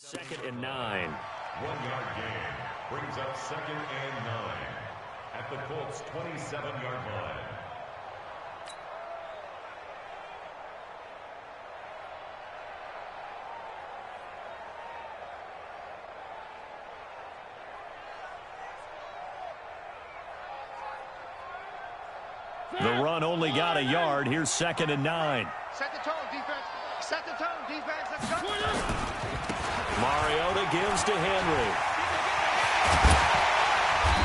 Second and 9. 1-yard gain brings up second and 9 at the Colts' 27-yard line. The run only got a yard. Here's second and 9. Set the tone, defense. Set the tone, defense. Let's go. Mariota gives to Henry.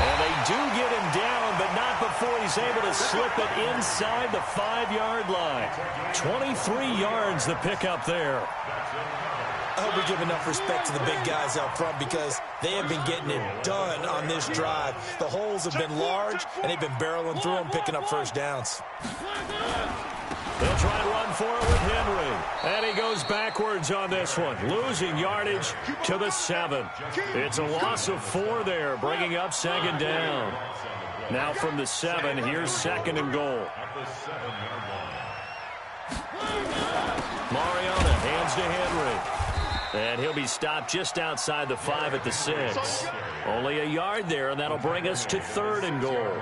And they do get him down, but not before he's able to slip it inside the 5-yard line. 23 yards the pickup there. I hope we give enough respect to the big guys up front because they have been getting it done on this drive. The holes have been large, and they've been barreling through them, picking up first downs. They'll try to run for it with Henry. And he goes backwards on this one, losing yardage to the 7. It's a loss of 4 there, bringing up second down. Now from the 7, here's second and goal. Mariota hands to Henry. And he'll be stopped just outside the 5 at the 6. Only a yard there, and that'll bring us to third and goal.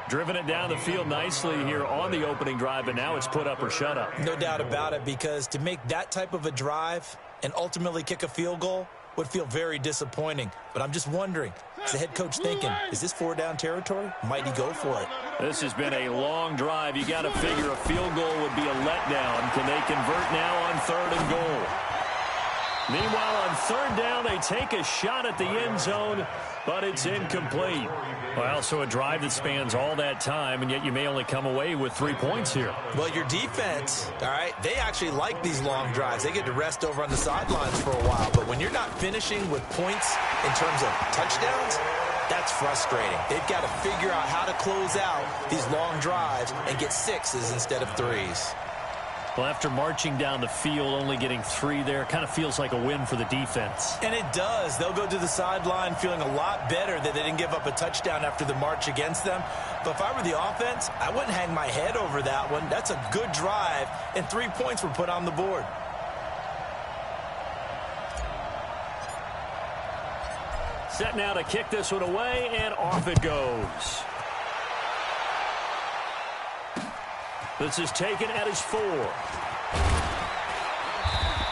Driven it down the field nicely here on the opening drive, but now it's put up or shut up. No doubt about it, because to make that type of a drive and ultimately kick a field goal would feel very disappointing. But I'm just wondering, is the head coach thinking, is this 4-down territory? Might he go for it? This has been a long drive. You got to figure a field goal would be a letdown. Can they convert now on third and goal? Meanwhile, on third down, they take a shot at the end zone, but it's incomplete. Well, so a drive that spans all that time, and yet you may only come away with 3 points here. Well, your defense, all right, they actually like these long drives. They get to rest over on the sidelines for a while, but when you're not finishing with points in terms of touchdowns, that's frustrating. They've got to figure out how to close out these long drives and get 6s instead of 3s. Well, after marching down the field, only getting 3 there, kind of feels like a win for the defense. And it does. They'll go to the sideline feeling a lot better that they didn't give up a touchdown after the march against them. But if I were the offense, I wouldn't hang my head over that one. That's a good drive, and 3 points were put on the board. Set now to kick this one away, and off it goes. This is taken at his 4.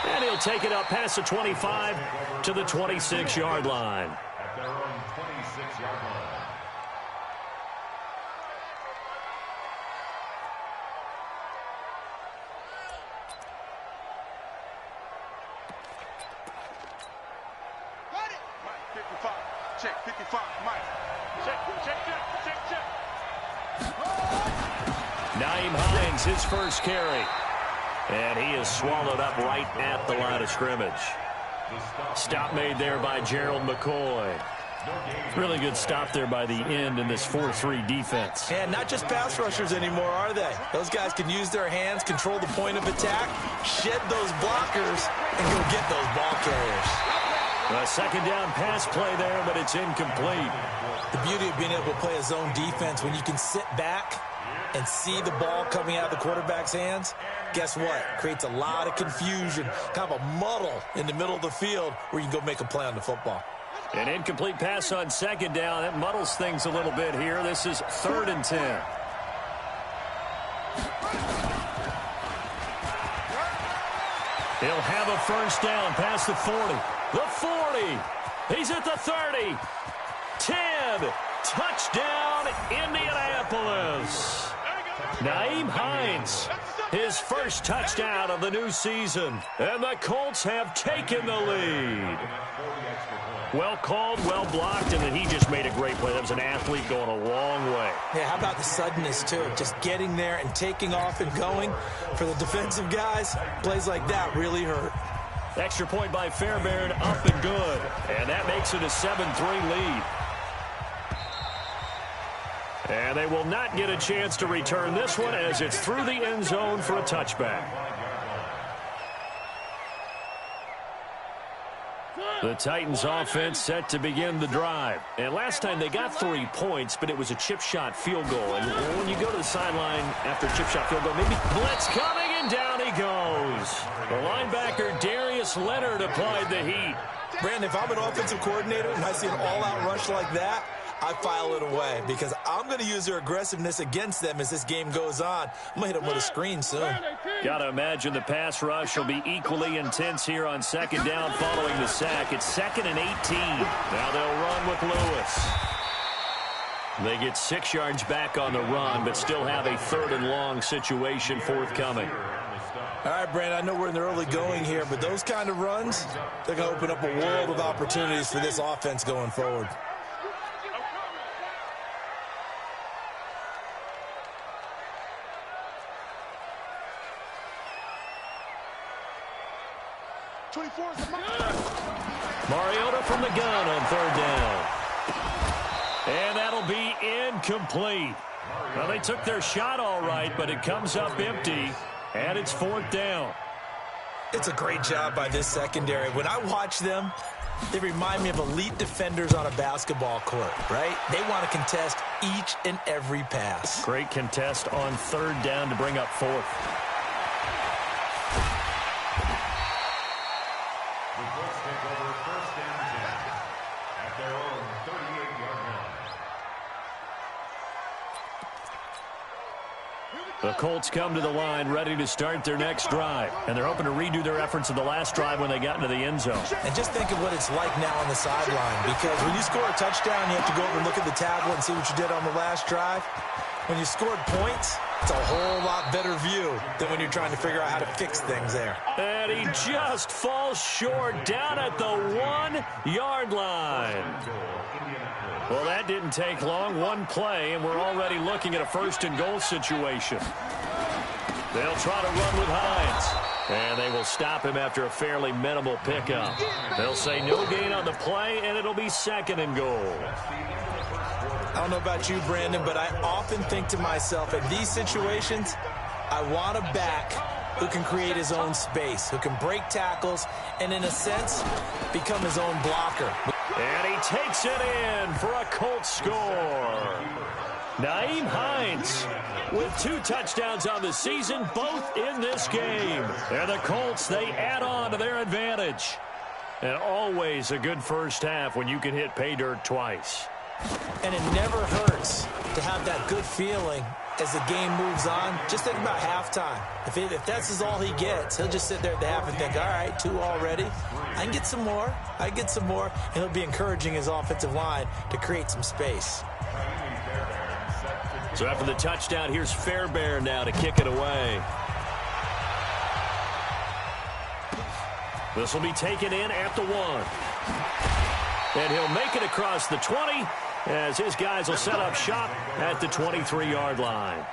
And he'll take it up past the 25 to the 26-yard line. At their own 26-yard line. Got it. Mike, 55. Check, 55. Mike. Check. Naeem Hines, his first carry. And he is swallowed up right at the line of scrimmage. Stop made there by Gerald McCoy. Really good stop there by the end in this 4-3 defense. And not just pass rushers anymore, are they? Those guys can use their hands, control the point of attack, shed those blockers, and go get those ball carriers. A second down pass play there, but it's incomplete. The beauty of being able to play a zone defense when you can sit back and see the ball coming out of the quarterback's hands, guess what? Creates a lot of confusion, kind of a muddle in the middle of the field where you can go make a play on the football. An incomplete pass on second down. That muddles things a little bit here. This is third and 10. He'll have a first down past the 40. The 40. He's at the 30. 10. Touchdown, Indianapolis. Naeem Hines, his first touchdown of the new season. And the Colts have taken the lead. Well called, well blocked, and then he just made a great play. That was an athlete going a long way. Yeah, how about the suddenness, too? Just getting there and taking off and going. For the defensive guys, plays like that really hurt. Extra point by Fairbairn, up and good. And that makes it a 7-3 lead. And they will not get a chance to return this one as it's through the end zone for a touchback. The Titans offense set to begin the drive. And last time they got 3 points, but it was a chip shot field goal. And when you go to the sideline after a chip shot field goal, maybe blitz coming, and And down he goes. The linebacker, Darius Leonard, applied the heat. Brandon, if I'm an offensive coordinator and I see an all-out rush like that, I file it away because I'm going to use their aggressiveness against them as this game goes on. I'm going to hit them with a screen soon. Got to imagine the pass rush will be equally intense here on second down following the sack. It's 2nd and 18. Now they'll run with Lewis. They get 6 yards back on the run, but still have a 3rd and long situation forthcoming. All right, Brandon, I know we're in the early going here, but those kind of runs, they're going to open up a world of opportunities for this offense going forward. Mariota from the gun on 3rd down. And that'll be incomplete. Well, they took their shot all right, but it comes up empty, and it's 4th down. It's a great job by this secondary. When I watch them, they remind me of elite defenders on a basketball court, right? They want to contest each and every pass. Great contest on 3rd down to bring up 4th. The Colts come to the line ready to start their next drive. And they're hoping to redo their efforts of the last drive when they got into the end zone. And just think of what it's like now on the sideline. Because when you score a touchdown, you have to go over and look at the tablet and see what you did on the last drive. When you scored points, it's a whole lot better view than when you're trying to figure out how to fix things there. And he just falls short down at the 1-yard line. Well, that didn't take long. One play, and we're already looking at a 1st and goal situation. They'll try to run with Hines. And they will stop him after a fairly minimal pickup. They'll say no gain on the play, and it'll be 2nd and goal. I don't know about you, Brandon, but I often think to myself, in these situations, I want a back who can create his own space, who can break tackles, and in a sense, become his own blocker. And he takes it in for a Colts score. Nyheim Hines with 2 touchdowns on the season, both in this game. And the Colts, they add on to their advantage. And always a good first half when you can hit pay dirt twice. And it never hurts to have that good feeling as the game moves on. Just think about halftime. If that's all he gets, he'll just sit there at the half and think, all right, 2 already. I can get some more. I can get some more. And he'll be encouraging his offensive line to create some space. So after the touchdown, here's Fairbairn now to kick it away. This will be taken in at the 1. And he'll make it across the 20 as his guys will set up shop at the 23-yard line.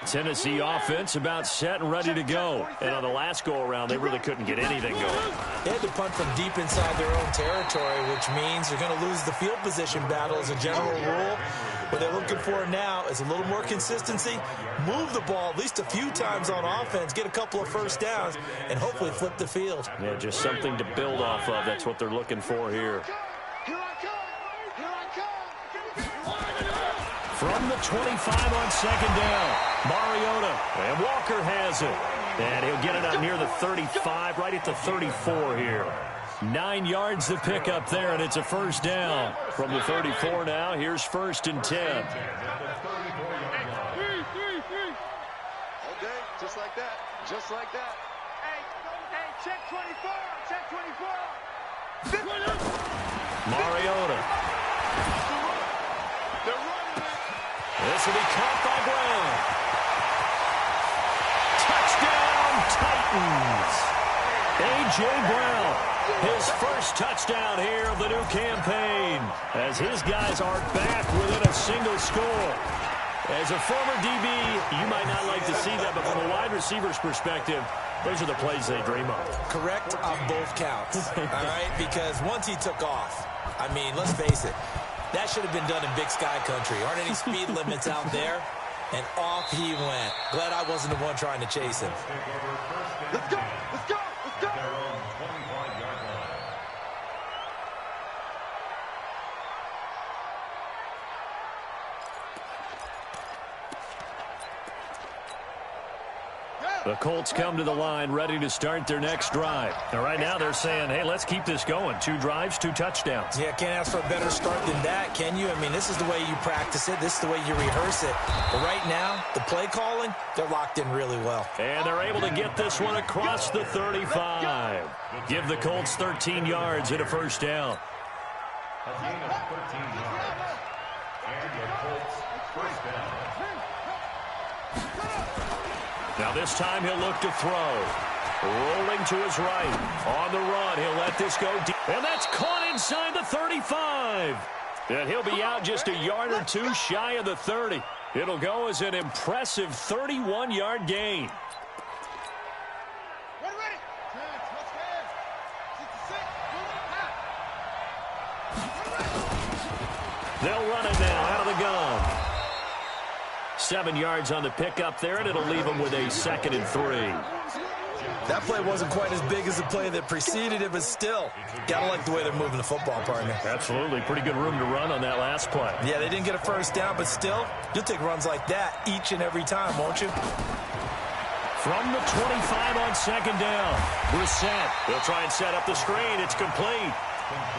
Tennessee offense about set and ready to go. And on the last go-around, they really couldn't get anything going. They had to punt from deep inside their own territory, which means they're going to lose the field position battle as a general rule. What they're looking for now is a little more consistency, move the ball at least a few times on offense, get a couple of first downs, and hopefully flip the field. Yeah, just something to build off of. That's what they're looking for here. From the 25 on 2nd down, Mariota, and Walker has it. And he'll get it out near the 35, right at the 34 here. 9 yards to pick up there, and it's a first down. From the 34 now, here's 1st and 10. Okay, just like that, just like that. Hey, check 24, check 24. Mariota. This will be caught by Brown. Touchdown, Titans. A.J. Brown, his first touchdown here of the new campaign, as his guys are back within a single score. As a former DB, you might not like to see that, but from a wide receiver's perspective, those are the plays they dream of. Correct on both counts, all right? Because once he took off, I mean, let's face it, that should have been done in Big Sky Country. Aren't any speed limits out there? And off he went. Glad I wasn't the one trying to chase him. Let's go, let's go, let's go. The Colts come to the line ready to start their next drive. Now, right now they're saying, hey, let's keep this going. 2 drives, 2 touchdowns. Yeah, can't ask for a better start than that, can you? I mean, this is the way you practice it. This is the way you rehearse it. But right now, the play calling, they're locked in really well. And they're able to get this one across the 35. Give the Colts 13 yards and a first down. A gain of 13 yards. And the Colts first down. Now this time he'll look to throw. Rolling to his right. On the run, he'll let this go deep. And that's caught inside the 35. And he'll be out just a yard or 2 shy of the 30. It'll go as an impressive 31-yard gain. They'll run it now out of the gun. 7 yards on the pickup there, and it'll leave them with a 2nd and 3. That play wasn't quite as big as the play that preceded it, but still, gotta like the way they're moving the football, partner. Absolutely. Pretty good room to run on that last play. Yeah, they didn't get a first down, but still, you'll take runs like that each and every time, won't you? From the 25 on 2nd down. Brissett. They'll try and set up the screen. It's complete.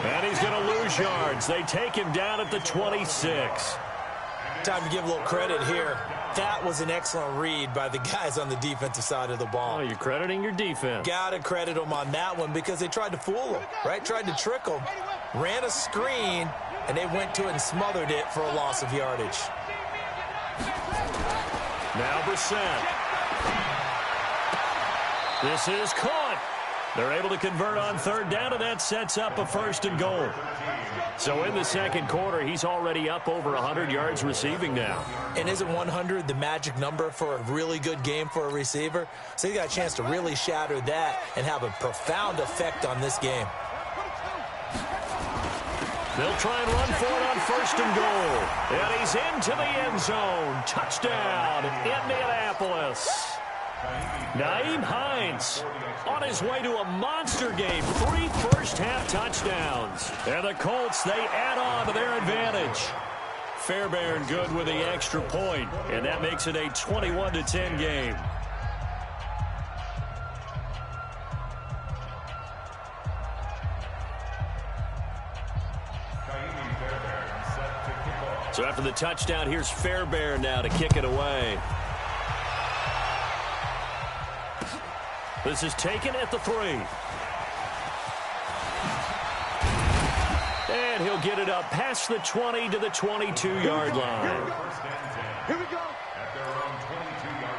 And he's going to lose yards. They take him down at the 26. Time to give a little credit here. That was an excellent read by the guys on the defensive side of the ball. Oh, you're crediting your defense. Got to credit them on that one because they tried to fool them, right? Tried to trick them. Ran a screen, and they went to it and smothered it for a loss of yardage. Now Brissett. This is caught. They're able to convert on 3rd down, and that sets up a 1st and goal. So in the 2nd quarter, he's already up over 100 yards receiving now. And isn't 100 the magic number for a really good game for a receiver? So he got a chance to really shatter that and have a profound effect on this game. They'll try and run for it on 1st and goal. And he's into the end zone. Touchdown, Indianapolis. Nyheim Hines on his way to a monster game. 3 first-half touchdowns. And the Colts, they add on to their advantage. Fairbairn good with the extra point, and that makes it a 21-10 game. So after the touchdown, here's Fairbairn now to kick it away. This is taken at the 3. And he'll get it up past the 20 to the 22-yard line. Here we go. At their own 22-yard line.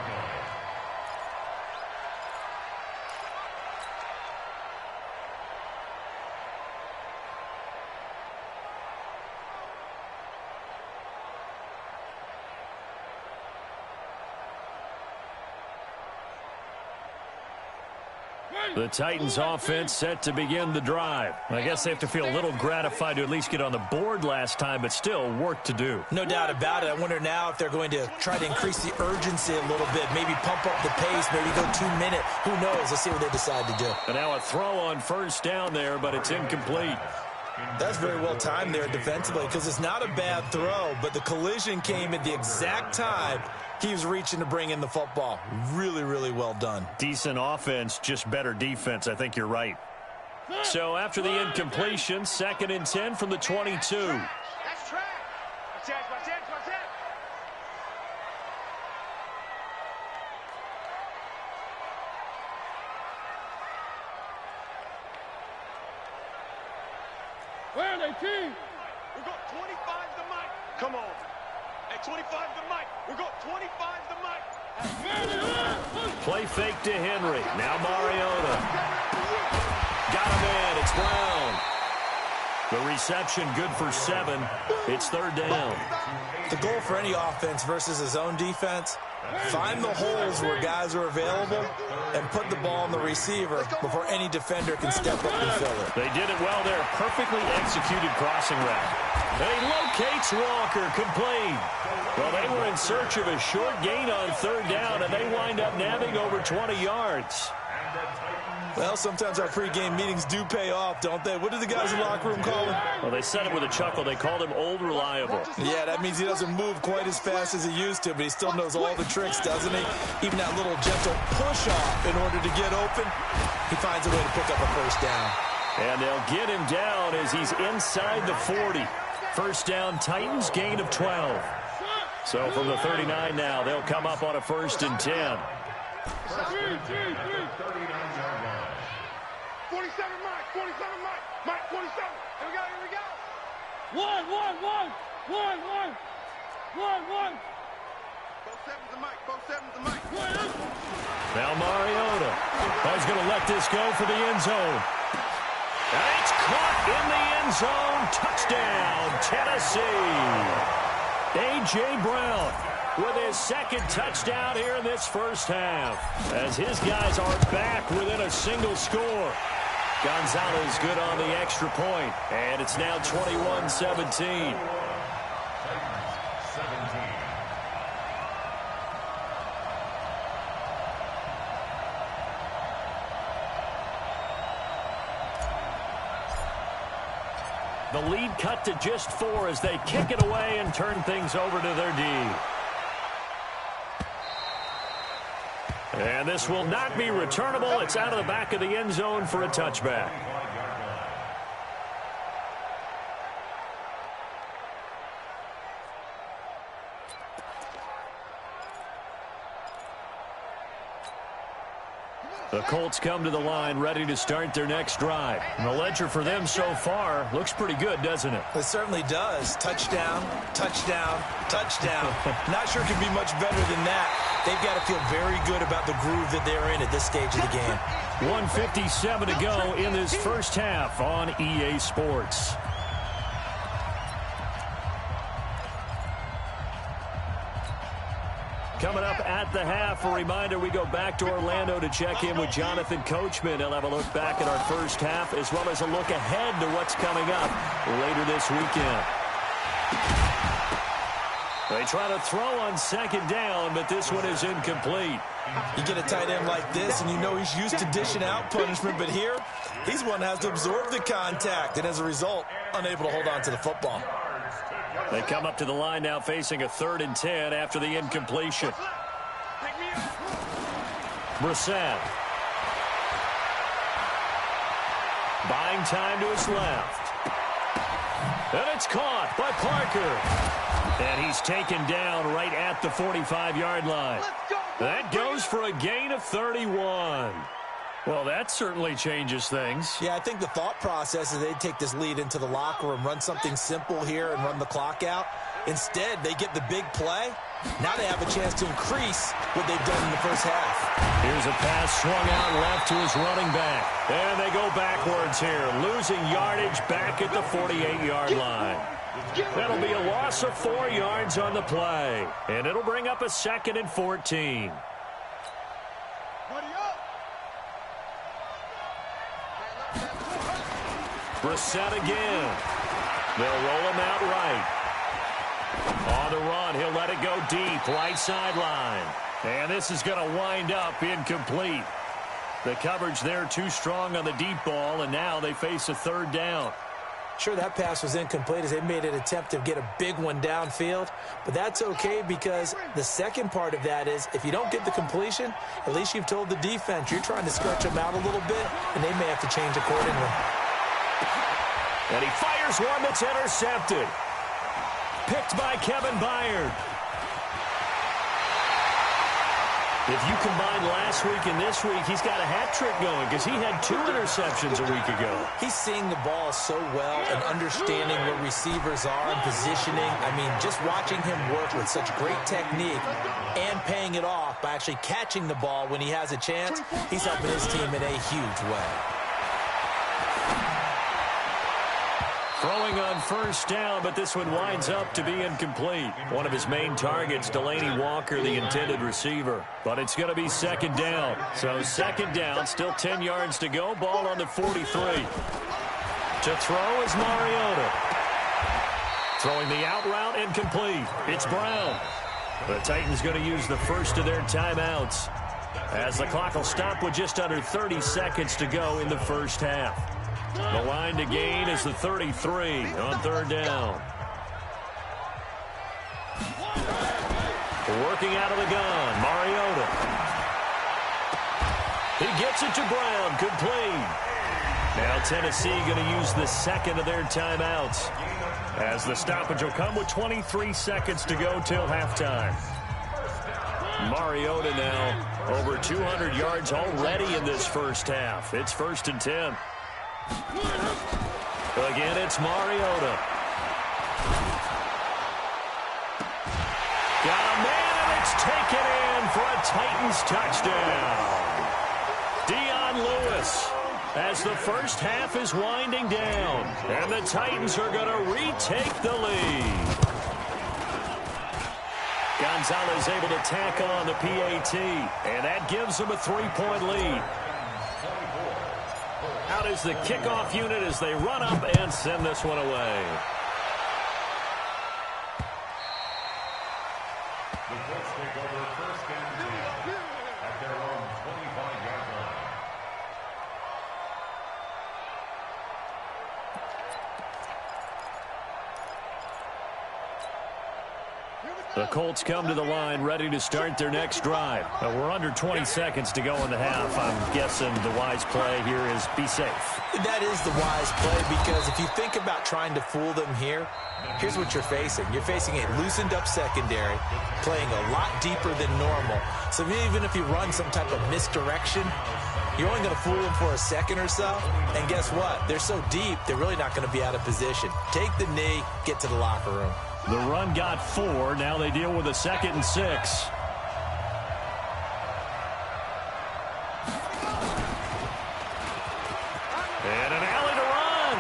The Titans offense set to begin the drive. I guess they have to feel a little gratified to at least get on the board last time, but still work to do. No doubt about it. I wonder now if they're going to try to increase the urgency a little bit, maybe pump up the pace, maybe go 2-minute. Who knows? Let's see what they decide to do. And now a throw on 1st down there, but it's incomplete. That's very well timed there defensively because it's not a bad throw, but the collision came at the exact time he was reaching to bring in the football. Really, really well done. Decent offense, just better defense. I think you're right. So after the incompletion, 2nd and 10 from the 22. That's track. Watch out. Where are they, team? We got 25 the mic. Come on. Hey, 25 the mic. We got 25 the mic. Play fake to Henry. Now Mariota. Got him in. It's Brown. The reception good for 7. It's 3rd down. The goal for any offense versus his own defense, find the holes where guys are available and put the ball on the receiver before any defender can step up and fill it. They did it well there. Perfectly executed crossing route. And he locates Walker, complete. Well, they were in search of a short gain on 3rd down, and they wind up nabbing over 20 yards. And the Titans Well, sometimes our pregame meetings do pay off, don't they? What do the guys in the locker room call him? Well, they said it with a chuckle. They called him Old Reliable. Yeah, that means he doesn't move quite as fast as he used to, but he still knows all the tricks, doesn't he? Even that little gentle push-off in order to get open, he finds a way to pick up a first down. And they'll get him down as he's inside the 40. First down, Titans, gain of 12. So from the 39 now, they'll come up on a 1st and 10. 47 Mike, 47 Mike, Mike 47. Here we go. One. Both sevens to Mike. Now Mariota is going to let this go for the end zone. And it's caught in the end zone. Touchdown, Tennessee. A.J. Brown with his second touchdown here in this first half, as his guys are back within a single score. Gonzalez good on the extra point, and it's now 21-17. The lead cut to just 4 as they kick it away and turn things over to their D. And this will not be returnable. It's out of the back of the end zone for a touchback. The Colts come to the line ready to start their next drive. And the ledger for them so far looks pretty good, doesn't it? It certainly does. Touchdown, touchdown, touchdown. Not sure it can be much better than that. They've got to feel very good about the groove that they're in at this stage of the game. 1:57 to go in this first half on EA Sports. Coming up at the half, a reminder, we go back to Orlando to check in with Jonathan Coachman. He'll have a look back at our first half as well as a look ahead to what's coming up later this weekend. They try to throw on second down, but this one is incomplete. You get a tight end like this, and you know he's used to dishing out punishment, but here, he's one that has to absorb the contact, and as a result, unable to hold on to the football. They come up to the line now facing a 3rd and 10 after the incompletion. Brissett. Buying time to his left. And it's caught by Parker. And he's taken down right at the 45-yard line. That goes for a gain of 31. Well, that certainly changes things. Yeah, I think the thought process is they'd take this lead into the locker room, run something simple here and run the clock out. Instead, they get the big play. Now they have a chance to increase what they've done in the first half. Here's a pass swung out left to his running back. And they go backwards here, losing yardage back at the 48-yard line. That'll be a loss of 4 yards on the play. And it'll bring up a 2nd and 14. Brissett again. They'll roll him out right. On the run, he'll let it go deep, right sideline. And this is going to wind up incomplete. The coverage there too strong on the deep ball, and now they face a 3rd down. Sure, that pass was incomplete as they made an attempt to get a big one downfield, but that's okay because the second part of that is if you don't get the completion, at least you've told the defense you're trying to stretch them out a little bit, and they may have to change accordingly. And he fires one that's intercepted. Picked by Kevin Byard. If you combine last week and this week, he's got a hat trick going because he had 2 interceptions a week ago. He's seeing the ball so well and understanding where receivers are and positioning. I mean, just watching him work with such great technique and paying it off by actually catching the ball when he has a chance, he's helping his team in a huge way. Throwing on first down, but this one winds up to be incomplete. One of his main targets, Delaney Walker, the intended receiver. But it's going to be 2nd down. So 2nd down, still 10 yards to go. Ball on the 43. To throw is Mariota. Throwing the out route, incomplete. It's Brown. The Titans going to use the first of their timeouts. as the clock will stop with just under 30 seconds to go in the first half. The line to gain is the 33 on third down. Working out of the gun, Mariota. He gets it to Brown, complete. Now Tennessee going to use the second of their timeouts, as the stoppage will come with 23 seconds to go till halftime. Mariota now over 200 yards already in this first half. It's 1st and 10. Again, it's Mariota. Got a man, and it's taken in for a Titans touchdown. Dion Lewis, as the first half is winding down, and the Titans are going to retake the lead. Gonzalez able to tack on the PAT, and that gives them a 3-point lead. Out is the kickoff unit as they run up and send this one away. The Colts take over 1st and 10 at their own 25-yard line. The Colts come to the line ready to start their next drive. We're under 20 seconds to go in the half. I'm guessing the wise play here is be safe. That is the wise play, because if you think about trying to fool them here, here's what you're facing. You're facing a loosened up secondary, playing a lot deeper than normal. So even if you run some type of misdirection, you're only going to fool them for a second or so. And guess what? They're so deep, they're really not going to be out of position. Take the knee, get to the locker room. The run got 4. Now they deal with a 2nd and 6. And an alley to run.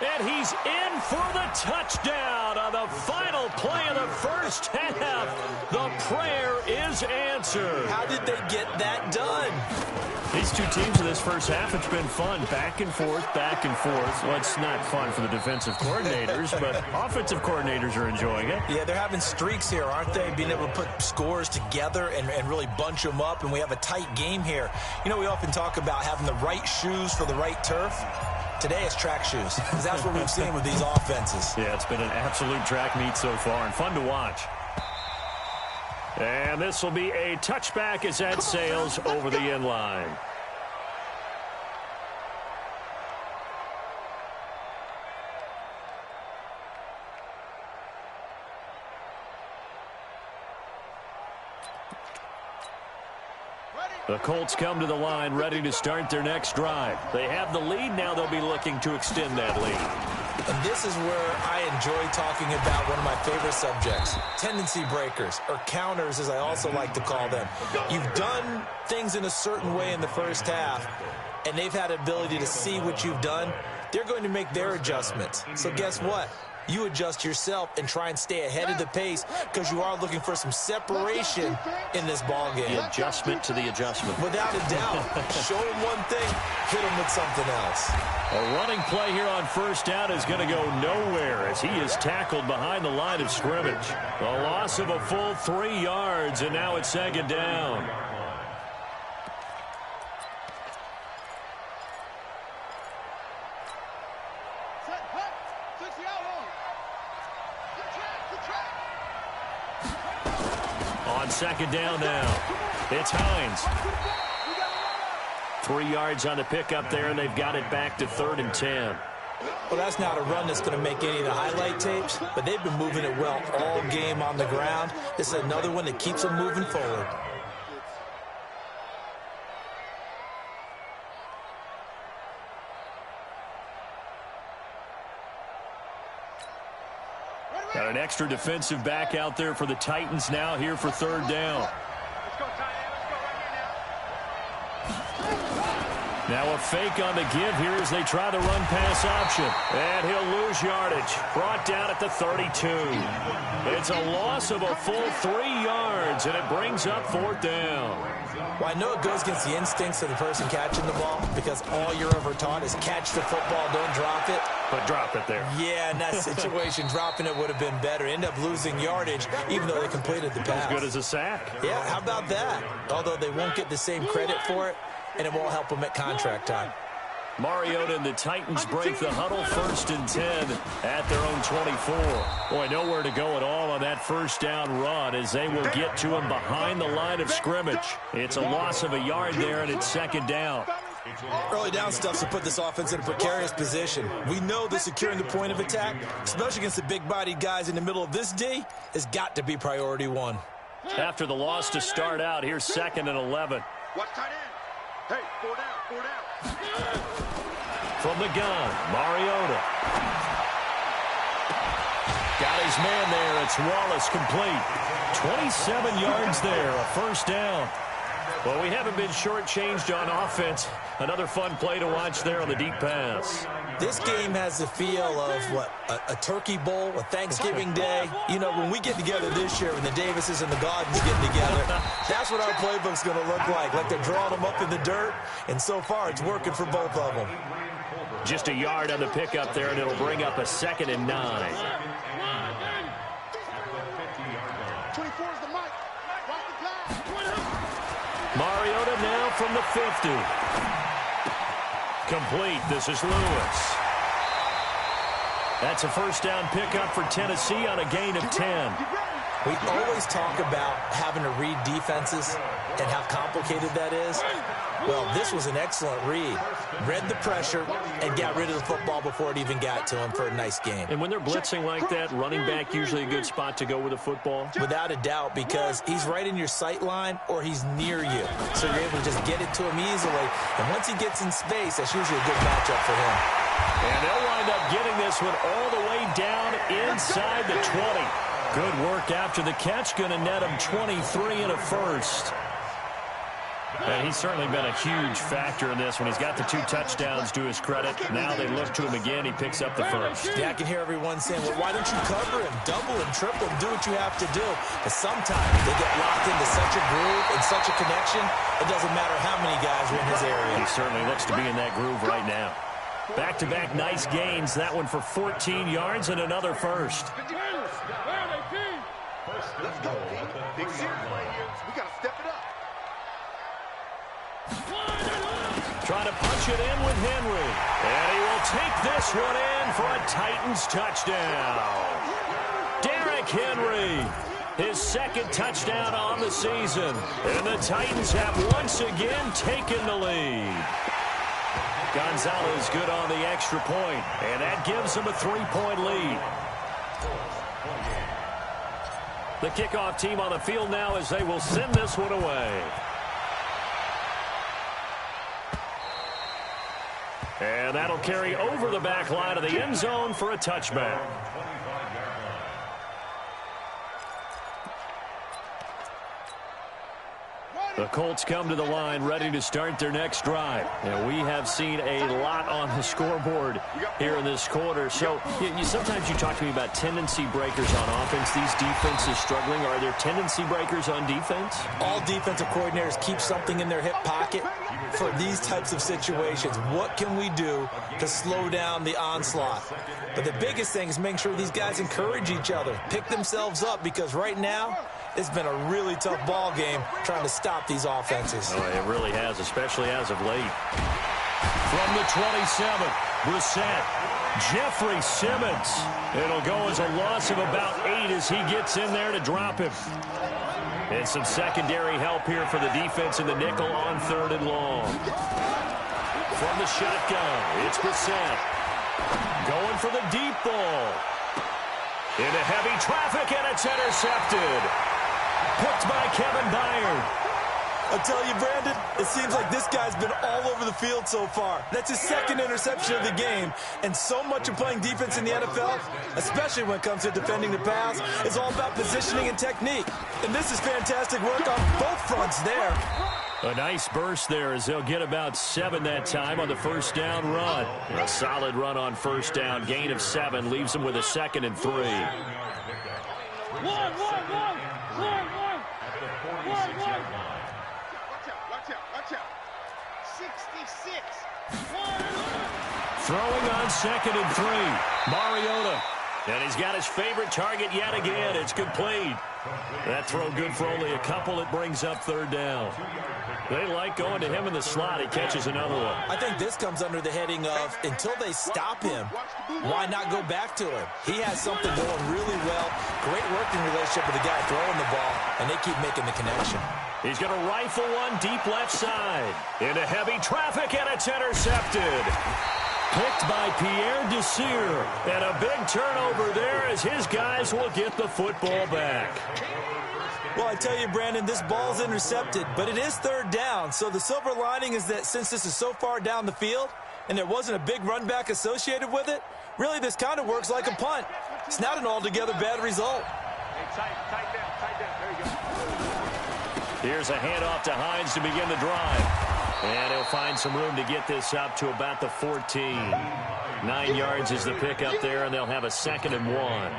And he's in for the touchdown on the final play of the first half. The prayer is answered. How did they get that done? These two teams in this first half, it's been fun. Back and forth, back and forth. Well, it's not fun for the defensive coordinators, but offensive coordinators are enjoying it. Yeah, they're having streaks here, aren't they? Being able to put scores together and really bunch them up, and we have a tight game here. You know, we often talk about having the right shoes for the right turf. Today it's track shoes, because that's what we've seen with these offenses. Yeah, it's been an absolute track meet so far, and fun to watch. And this will be a touchback as that sails over the end line. The Colts come to the line ready to start their next drive. They have the lead. Now they'll be looking to extend that lead. And this is where I enjoy talking about one of my favorite subjects, tendency breakers, or counters as I also like to call them. You've done things in a certain way in the first half, and they've had the ability to see what you've done. They're going to make their adjustments. So guess what? You adjust yourself and try and stay ahead of the pace, because you are looking for some separation in this ball game. The adjustment to the adjustment. Without a doubt. Show them one thing, hit them with something else. A running play here on first down is going to go nowhere as he is tackled behind the line of scrimmage. A loss of a full 3 yards, and now it's 2nd down. On 2nd down now, it's Hines. 3 yards on the pickup there, and they've got it back to 3rd and 10. Well, that's not a run that's going to make any of the highlight tapes, but they've been moving it well all game on the ground. This is another one that keeps them moving forward. Got an extra defensive back out there for the Titans now here for 3rd down. Now a fake on the give here as they try the run-pass option. And he'll lose yardage. Brought down at the 32. It's a loss of a full 3 yards, and it brings up 4th down. Well, I know it goes against the instincts of the person catching the ball because all you're ever taught is catch the football, don't drop it. But drop it there. Yeah, in that situation, dropping it would have been better. End up losing yardage, even though they completed the pass. As good as a sack. Yeah, how about that? Although they won't get the same credit for it, and it won't help them at contract time. Mariota and the Titans break the huddle, 1st and 10 at their own 24. Boy, nowhere to go at all on that 1st down run as they will get to him behind the line of scrimmage. It's a loss of a yard there, and it's 2nd down. Early down stuff to put this offense in a precarious position. We know that securing the point of attack, especially against the big-bodied guys in the middle of this D, has got to be priority 1. After the loss to start out, here's 2nd and 11. Watch tight end. Hey, 4 down, 4 down. From the gun, Mariota. Got his man there. It's Wallace complete. 27 yards there, a 1st down. Well, we haven't been shortchanged on offense. Another fun play to watch there on the deep pass. This game has the feel of, what, a turkey bowl, a Thanksgiving day. You know, when we get together this year, when the Davises and the Gardens get together, that's what our playbook's going to look like they're drawing them up in the dirt, and so far it's working for both of them. Just a yard on the pickup there, and it'll bring up a 2nd and 9. 24 is the mic. Watch the pass. Mariota now from the 50. Complete. This is Lewis. That's a 1st down pickup for Tennessee on a gain of 10. We always talk about having to read defenses and how complicated that is. Well, this was an excellent read. Read the pressure and got rid of the football before it even got to him for a nice game. And when they're blitzing like that, running back usually a good spot to go with the football? Without a doubt, because he's right in your sight line or he's near you. So you're able to just get it to him easily. And once he gets in space, that's usually a good matchup for him. And they'll wind up getting this one all the way down inside the 20. Good work after the catch. Going to net him 23 and a 1st. And he's certainly been a huge factor in this one. He's got the 2 touchdowns to his credit. Now they look to him again. He picks up the 1st. Yeah, I can hear everyone saying, well, why don't you cover him, double him, triple him, do what you have to do. But sometimes they get locked into such a groove and such a connection, it doesn't matter how many guys are in his area. He certainly looks to be in that groove right now. Back-to-back nice gains. That one for 14 yards and another 1st. Let's go. Big series right here. We got to step it up. Trying to punch it in with Henry. And he will take this one in for a Titans touchdown. Derrick Henry, his 2nd touchdown on the season. And the Titans have once again taken the lead. Gonzalez good on the extra point, and that gives them a 3-point lead. The kickoff team on the field now as they will send this one away. And that'll carry over the back line of the end zone for a touchback. The Colts come to the line ready to start their next drive. And we have seen a lot on the scoreboard here in this quarter. So sometimes you talk to me about tendency breakers on offense. These defenses struggling. Are there tendency breakers on defense? All defensive coordinators keep something in their hip pocket for these types of situations. What can we do to slow down the onslaught? But the biggest thing is making sure these guys encourage each other, pick themselves up, because right now it's been a really tough ball game trying to stop these offenses. Oh, it really has, especially as of late. From the 27, Brissett, Jeffrey Simmons. It'll go as a loss of about 8 as he gets in there to drop him. And some secondary help here for the defense in the nickel on 3rd and long. From the shotgun, it's Brissett. Going for the deep ball. Into heavy traffic, and it's intercepted. Picked by Kevin Byard. I'll tell you, Brandon, it seems like this guy's been all over the field so far. That's his 2nd interception of the game. And so much of playing defense in the NFL, especially when it comes to defending the pass, is all about positioning and technique. And this is fantastic work on both fronts there. A nice burst there as they'll get about 7 that time on the first down run. A solid run on first down. Gain of 7 leaves them with a 2nd and 3. One. Watch out. 66. Throwing on 2nd and 3. Mariota. And he's got his favorite target yet again. It's complete. That throw good for only a couple. It brings up 3rd down. They like going to him in the slot. He catches another one. I think this comes under the heading of until they stop him, why not go back to him? He has something going really well. Great working relationship with the guy throwing the ball, and they keep making the connection. He's going to rifle one deep left side. Into heavy traffic, and it's intercepted. Picked by Pierre Desir. And a big turnover there as his guys will get the football back. Well, I tell you, Brandon, this ball's intercepted, but it is 3rd down. So the silver lining is that since this is so far down the field and there wasn't a big run back associated with it, really this kind of works like a punt. It's not an altogether bad result. Tight down. There you go. Here's a handoff to Hines to begin the drive. And he'll find some room to get this up to about the 14. 9 yards is the pickup there, and they'll have a 2nd and 1.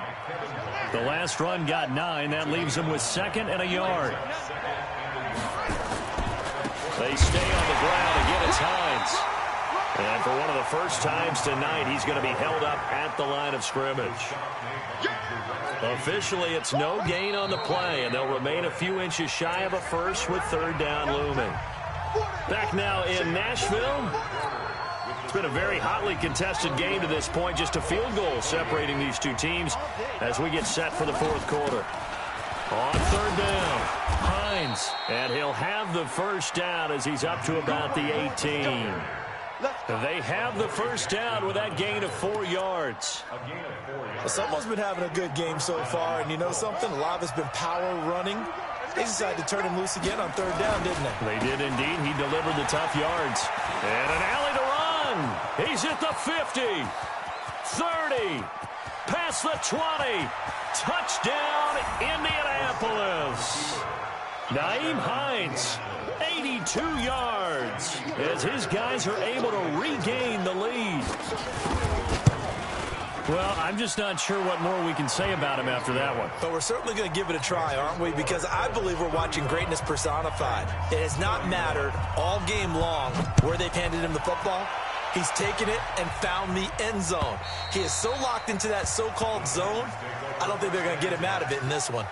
The last run got 9. That leaves them with 2nd and a yard. They stay on the ground. Again, it's Hines. And for one of the first times tonight, he's going to be held up at the line of scrimmage. Officially, it's no gain on the play, and they'll remain a few inches shy of a first with 3rd down looming. Back now in Nashville. It's been a very hotly contested game to this point. Just a field goal separating these two teams as we get set for the 4th quarter. On 3rd down, Hines. And he'll have the first down as he's up to about the 18. They have the first down with that gain of 4 yards. Well, someone's been having a good game so far, and you know something? A lot of it's been power running. They decided to turn him loose again on 3rd down, didn't they? They did indeed. He delivered the tough yards. And an alley to run. He's at the 50, 30, past the 20. Touchdown, Indianapolis. Nyheim Hines, 82 yards, as his guys are able to regain the lead. Well, I'm just not sure what more we can say about him after that one. But we're certainly going to give it a try, aren't we? Because I believe we're watching greatness personified. It has not mattered all game long where they've handed him the football. He's taken it and found the end zone. He is so locked into that so-called zone, I don't think they're going to get him out of it in this one.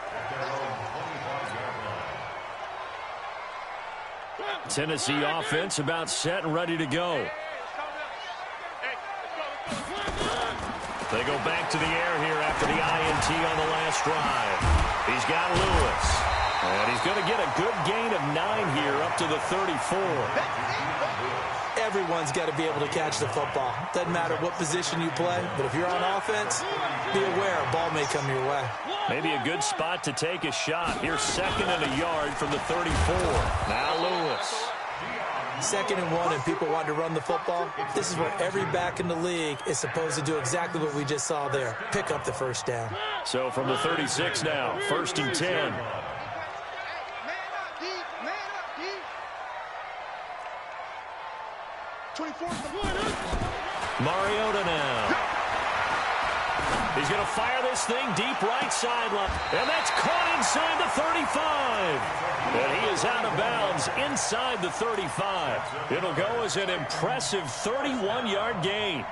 Tennessee offense about set and ready to go. They go back to the air here after the INT on the last drive. He's got Lewis. And he's going to get a good gain of 9 here up to the 34. Everyone's got to be able to catch the football. Doesn't matter what position you play, but if you're on offense, be aware a ball may come your way. Maybe a good spot to take a shot. Here's 2nd and a yard from the 34. Now Lewis. 2nd and 1, and people want to run the football. This is where every back in the league is supposed to do exactly what we just saw there. Pick up the first down. So from the 36 now, 1st and 10. Mariota now. He's going to fire this thing deep right sideline. And that's caught inside the 35. And he is out of bounds inside the 35. It'll go as an impressive 31-yard gain.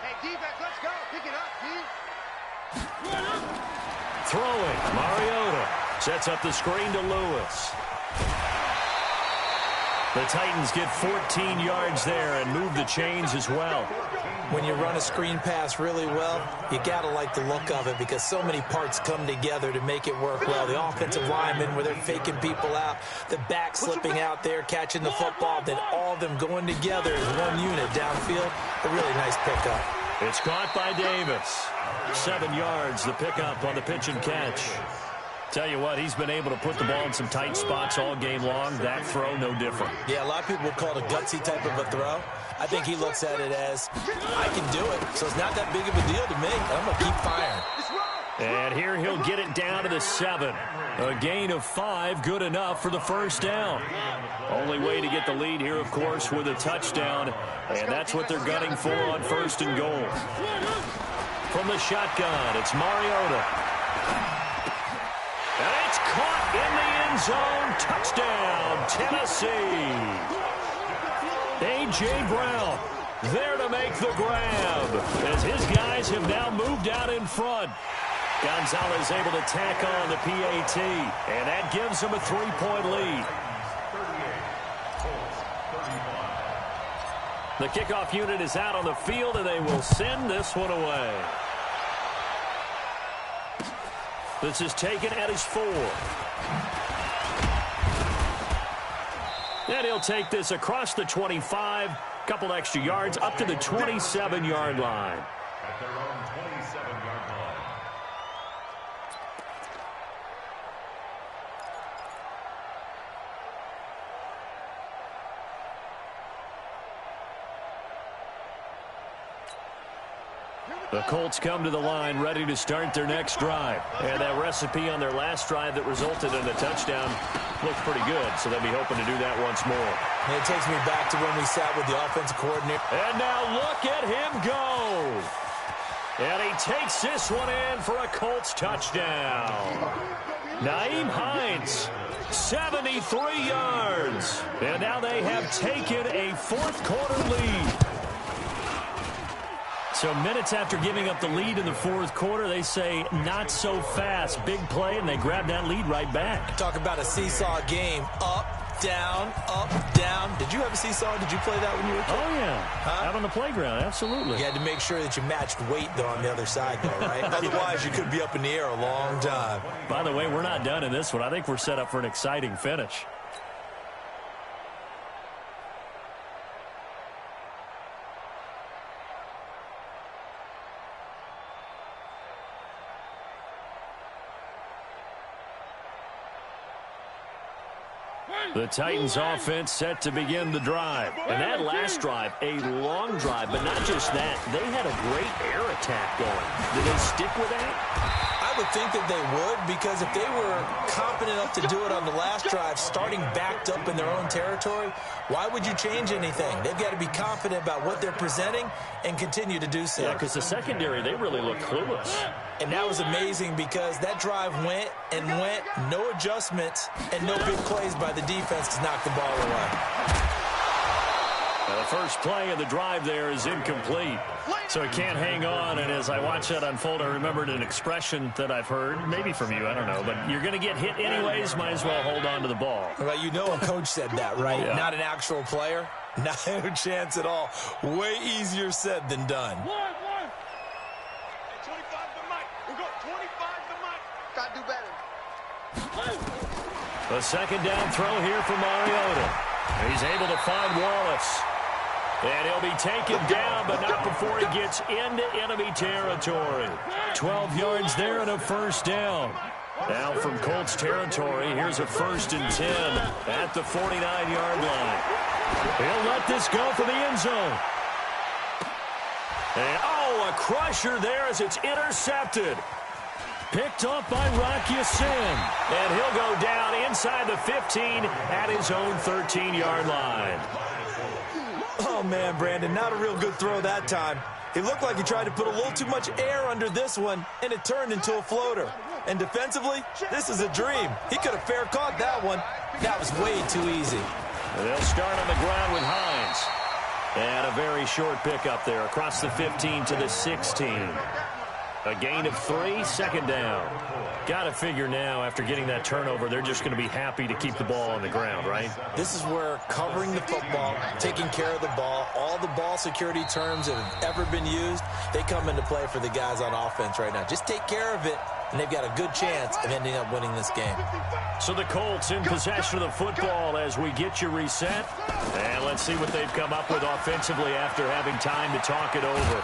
Hey, defense, let's go. Pick it up, dude. Throwing. Mariota sets up the screen to Lewis. The Titans get 14 yards there and move the chains as well. When you run a screen pass really well, you got to like the look of it because so many parts come together to make it work well. The offensive linemen where they're faking people out, the back slipping out there, catching the football, then all of them going together as one unit downfield. A really nice pickup. It's caught by Davis. 7 yards, the pickup on the pitch and catch. Tell you what, he's been able to put the ball in some tight spots all game long. That throw, no different. Yeah, a lot of people would call it a gutsy type of a throw. I think he looks at it as, I can do it, so it's not that big of a deal to me. I'm going to keep firing. And here he'll get it down to the 7. A gain of 5, good enough for the first down. Only way to get the lead here, of course, with a touchdown. And that's what they're gunning for on 1st and goal. From the shotgun, it's Mariota. And it's caught in the end zone. Touchdown, Tennessee. A.J. Brown there to make the grab as his guys have now moved out in front. Gonzalez able to tack on the PAT, and that gives him a 3-point lead. The kickoff unit is out on the field, and they will send this one away. This is taken at his 4. And he'll take this across the 25, couple extra yards, up to the 27-yard line. At their own 27-yard line. The Colts come to the line ready to start their next drive. And that recipe on their last drive that resulted in a touchdown looked pretty good, so they'll be hoping to do that once more. And it takes me back to when we sat with the offensive coordinator. And now look at him go. And he takes this one in for a Colts touchdown. Nyheim Hines, 73 yards. And now they have taken a fourth-quarter lead. So minutes after giving up the lead in the fourth quarter, they say not so fast. Big play, and they grab that lead right back. Talk about a seesaw game. Up, down, up, down. Did you have a seesaw? Did you play that when you were a kid? Oh, yeah. Out on the playground, absolutely. You had to make sure that you matched weight, though, on the other side, though, right? Otherwise, you could be up in the air a long time. By the way, we're not done in this one. I think we're set up for an exciting finish. The Titans offense set to begin the drive. And that last drive, a long drive, but not just that. They had a great air attack going. Did they stick with that? I would think that they would, because if they were confident enough to do it on the last drive, starting backed up in their own territory, why would you change anything? They've got to be confident about what they're presenting and continue to do so. Yeah, because the secondary, they really look clueless. And that was amazing because that drive went and went, no adjustments, and no big plays by the defense to knock the ball away. The first play of the drive there is incomplete. So he can't hang on, and as I watch that unfold, I remembered an expression that I've heard, maybe from you, I don't know, but you're going to get hit anyways, might as well hold on to the ball. Well, you know a coach said that, right? Yeah. Not an actual player. Not a chance at all. Way easier said than done. 25 to Mike. We got 25 to Mike. Got to do better. A second down throw here for Mariota. He's able to find Wallace. And he'll be taken down, but not before he gets into enemy territory. 12 yards there and a first down. Now from Colts territory, here's a 1st and 10 at the 49-yard line. He'll let this go for the end zone. And, a crusher there as it's intercepted. Picked off by Rock Ya-Sin. And he'll go down inside the 15 at his own 13-yard line. Oh, man, Brandon, not a real good throw that time. It looked like he tried to put a little too much air under this one, and it turned into a floater. And defensively, this is a dream. He could have fair caught that one. That was way too easy. And they'll start on the ground with Hines. And a very short pickup there across the 15 to the 16. A gain of 3, second down. Got to figure now, after getting that turnover, they're just going to be happy to keep the ball on the ground, right? This is where covering the football, taking care of the ball, all the ball security terms that have ever been used, they come into play for the guys on offense right now. Just take care of it, and they've got a good chance of ending up winning this game. So the Colts in possession of the football as we get you reset. And let's see what they've come up with offensively after having time to talk it over.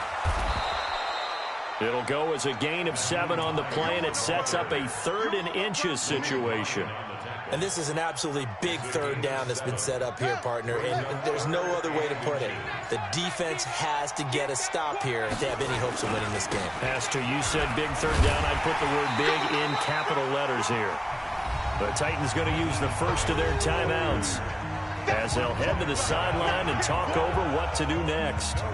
It'll go as a gain of 7 on the play, and it sets up a 3rd and inches situation. And this is an absolutely big 3rd down that's been set up here, partner, and there's no other way to put it. The defense has to get a stop here if they have any hopes of winning this game. Pastor, you said big 3rd down. I'd put the word big in capital letters here. The Titans going to use the first of their timeouts as they'll head to the sideline and talk over what to do next.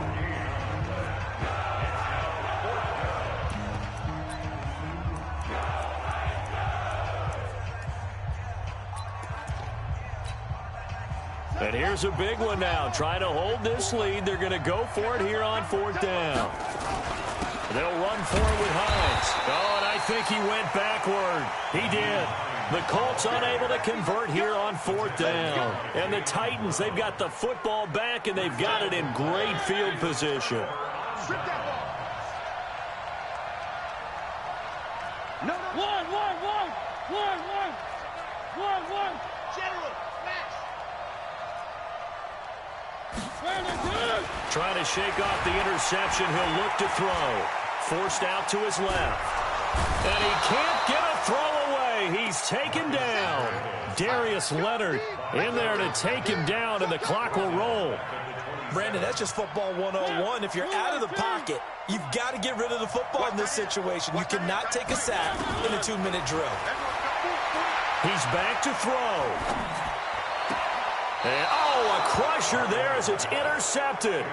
And here's a big one now. Trying to hold this lead. They're going to go for it here on 4th down. They'll run for it with Hines. Oh, and I think he went backward. He did. The Colts unable to convert here on 4th down. And the Titans, they've got the football back, and they've got it in great field position. No. One. General, smash. Trying to shake off the interception. He'll look to throw. Forced out to his left. And he can't get a throw away. He's taken down. Darius Leonard in there to take him down, and the clock will roll. Brandon, that's just football 101. If you're out of the pocket, you've got to get rid of the football in this situation. You cannot take a sack in a 2-minute drill. He's back to throw. And, a crusher there as it's intercepted.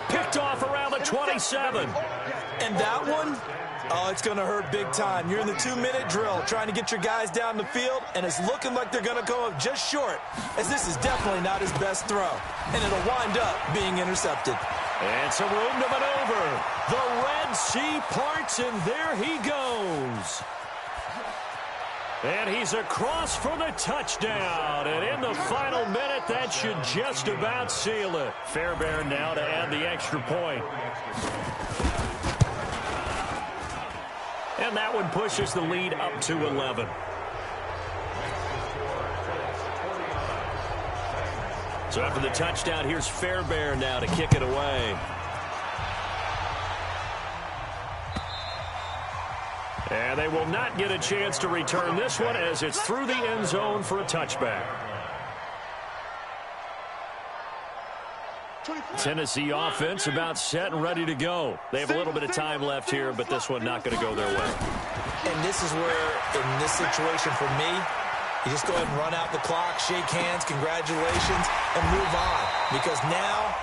Picked off around the 27. And that one, it's going to hurt big time. You're in the 2-minute drill trying to get your guys down the field, and it's looking like they're going to go up just short, as this is definitely not his best throw. And it'll wind up being intercepted. And some room to maneuver. The Red Sea parts, and there he goes. And he's across for the touchdown. And in the final minute, that should just about seal it. Fairbairn now to add the extra point. And that one pushes the lead up to 11. So after the touchdown, here's Fairbairn now to kick it away. And they will not get a chance to return this one as it's through the end zone for a touchback. Tennessee offense about set and ready to go. They have a little bit of time left here, but this one not going to go their way. And this is where, in this situation for me, you just go ahead and run out the clock, shake hands, congratulations, and move on. Because now,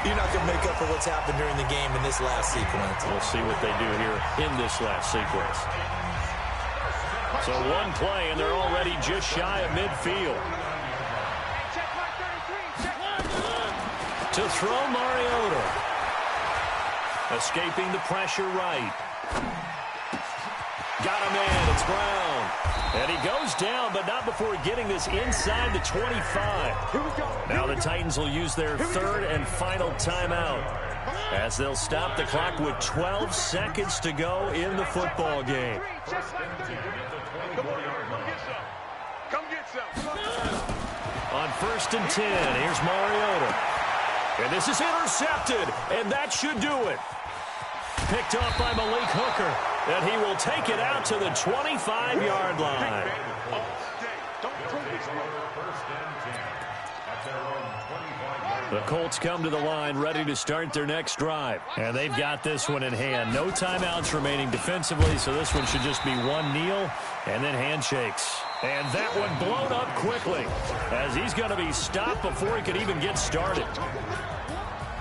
you're not going to make up for what's happened during the game in this last sequence. We'll see what they do here in this last sequence. So one play, and they're already just shy of midfield. To throw Mariota. Escaping the pressure right. Got him in. It's Brown. And he goes down, but not before getting this inside the 25. Now the Titans will use their 3rd and final timeout as they'll stop the clock with 12 seconds to go in the football game. Come get some. On 1st and 10, here's Mariota. And this is intercepted, and that should do it. Picked off by Malik Hooker, and he will take it out to the 25-yard line. The Colts come to the line ready to start their next drive, and they've got this one in hand. No timeouts remaining defensively, so this one should just be one kneel and then handshakes. And that one blown up quickly as he's going to be stopped before he could even get started.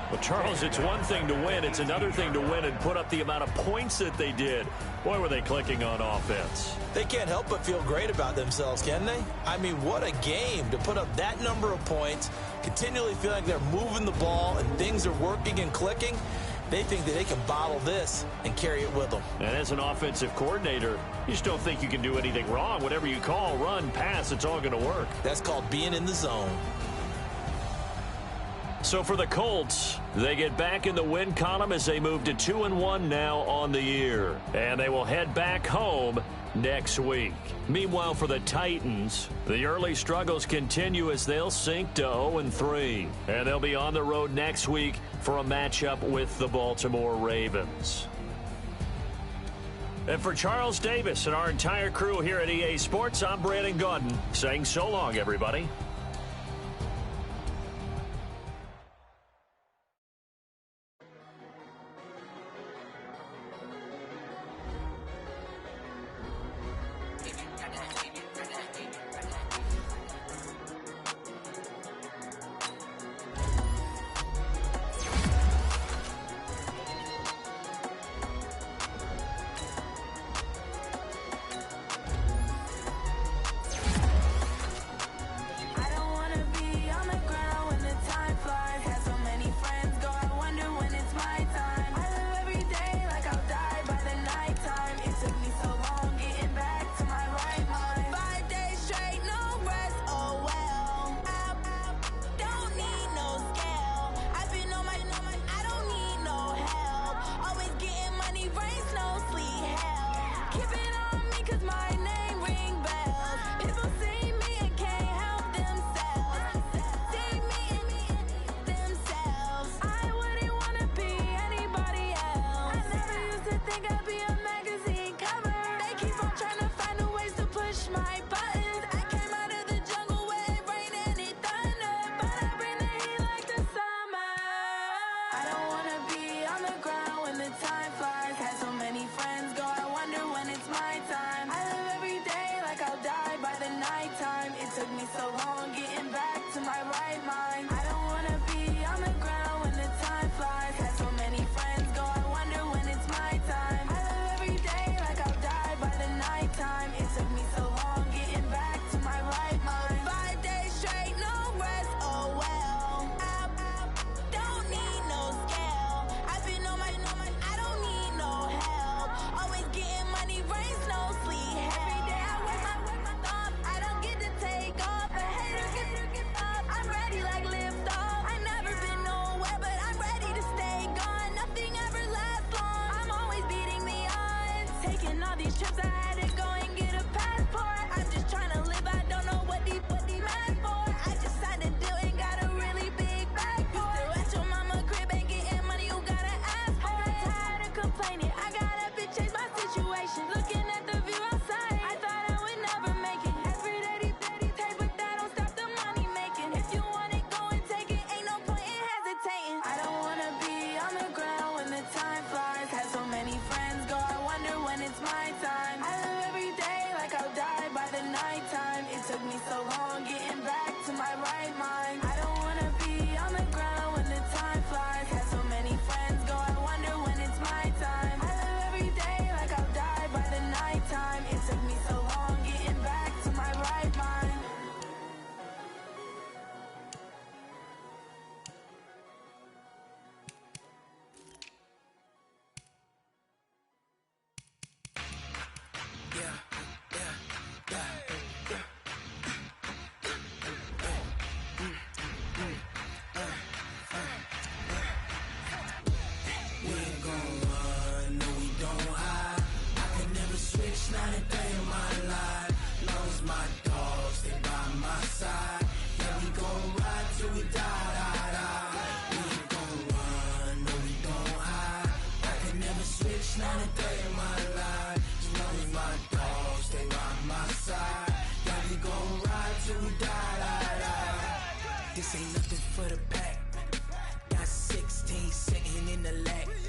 Well, Charles, it's one thing to win. It's another thing to win and put up the amount of points that they did. Boy, were they clicking on offense. They can't help but feel great about themselves, can they? I mean, what a game to put up that number of points, continually feel like they're moving the ball and things are working and clicking. They think that they can bottle this and carry it with them. And as an offensive coordinator, you just don't think you can do anything wrong. Whatever you call, run, pass, it's all going to work. That's called being in the zone. So for the Colts, they get back in the win column as they move to 2-1 now on the year. And they will head back home next week. Meanwhile, for the Titans, the early struggles continue as they'll sink to 0-3. And they'll be on the road next week for a matchup with the Baltimore Ravens. And for Charles Davis and our entire crew here at EA Sports, I'm Brandon Gaudin saying so long, everybody. This ain't nothing for the pack. Got 16 sitting in the lag.